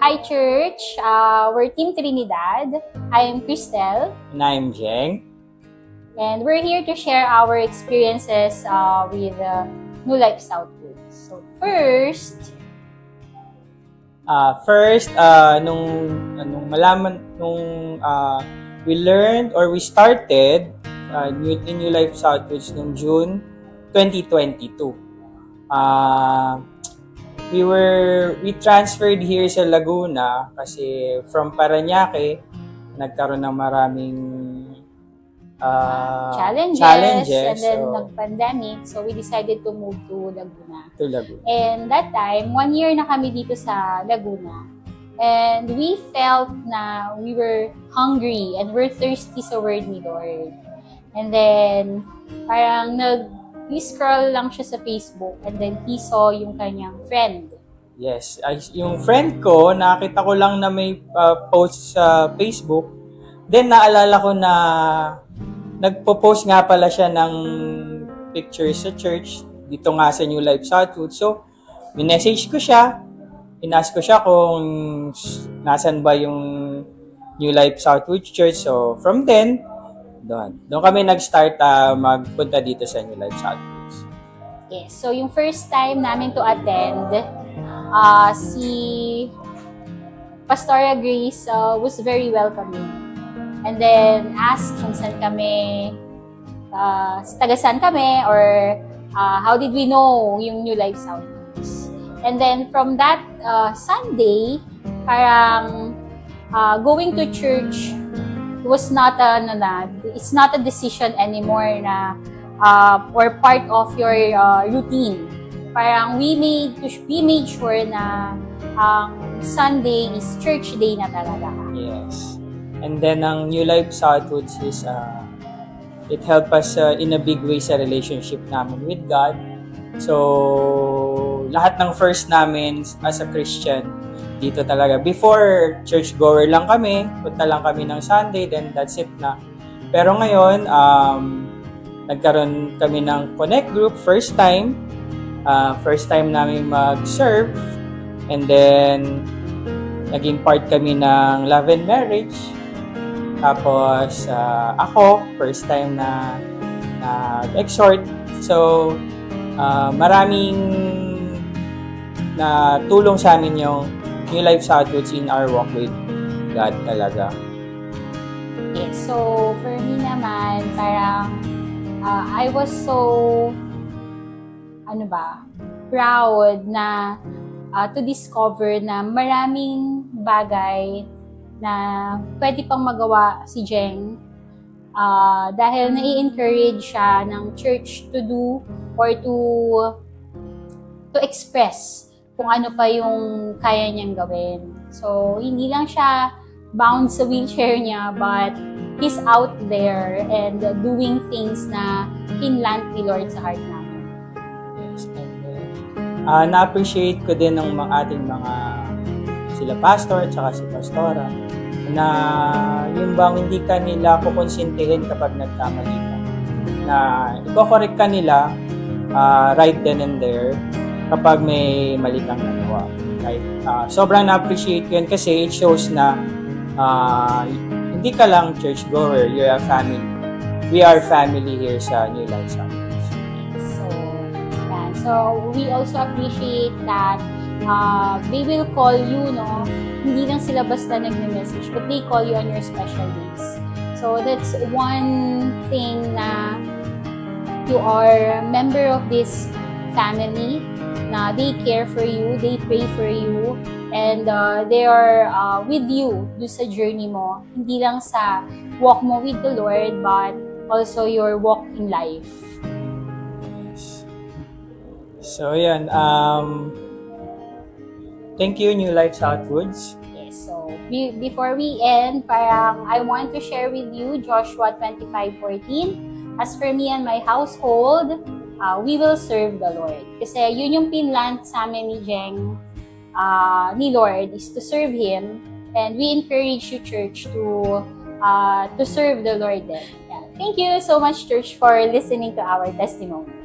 Hi, Church. We're Team Trinidad. I am Cristel. And I'm Jeng. And we're here to share our experiences with New Life Southwood. So, nung malaman, we learned or we started New Life Southwoods noong June 2022. We transferred here sa Laguna kasi from Parañaque, nagkaroon ng maraming challenges and then nag-pandemic. So, we decided to move to Laguna. And that time, 1 year na kami dito sa Laguna. And we felt na we were hungry and we're thirsty sa word ni Lord. And then, parang scroll lang siya sa Facebook and then he saw yung kanyang friend. Yes. Yung friend ko, nakita ko lang na may post sa Facebook. Then, naalala ko na nagpo-post nga pala siya ng pictures sa church dito nga sa New Life Southwood. So, minessage ko siya. Inask ko siya kung nasan ba yung New Life Southwood Church. So, from then, doon kami nag-start magpunta dito sa New Life Southwoods. Yes. So, yung first time namin to attend, si Pastora Grace was very welcoming. And then, asked kung saan kami, taga-saan kami, or how did we know yung New Life Southwoods. And then, from that Sunday, parang going to church was not it's not a decision anymore na or part of your routine. Parang we made sure na Sunday is church day na talaga. Yes. And then ang New Life Southwoods is it helped us in a big way sa relationship namin with God. So lahat ng first namin as a Christian dito talaga. Before, church-goer lang kami. Punta lang kami ng Sunday, then that's it na. Pero ngayon, nagkaroon kami ng Connect Group, first time. First time namin mag-serve. And then, naging part kami ng Love and Marriage. Tapos, ako, first time na exhort. So, maraming na tulong sa amin yung New Life Southwoods in our walk with God talaga. Yes, so for me naman, parang I was so proud na to discover na maraming bagay na pwede pang magawa si Jeng dahil nai-encourage siya ng church to do or to express kung ano pa yung kaya niyang gawin. So, hindi lang siya bound sa wheelchair niya, but he's out there and doing things na pinlant ni Lord sa heart namin. Yes, and na-appreciate ko din ng ating mga sila pastor at saka si pastora na yung bang hindi ka nila kukonsintihin kapag nagkamali ka. Na i-correct ka nila right then and there kapag may mali kang nagawa. Right? Sobrang na-appreciate ko yun kasi it shows na hindi ka lang church-goer, you're a family. We are family here sa New Life Southwoods. So we also appreciate that they will call you, no? Hindi lang sila basta nag-message, but they call you on your special days. So that's one thing na you are a member of this family, na they care for you, they pray for you, and they are with you do sa journey mo. Hindi lang sa walk mo with the Lord, but also your walk in life. So, yan. Thank you, New Life Southwoods. Yes, so before we end, parang I want to share with you Joshua 25:14. As for me and my household, we will serve the Lord. Kasi yun yung pinlant sa amin ni Jeng, ni Lord, is to serve Him. And we encourage you, church, to serve the Lord then. Yeah. Thank you so much, church, for listening to our testimony.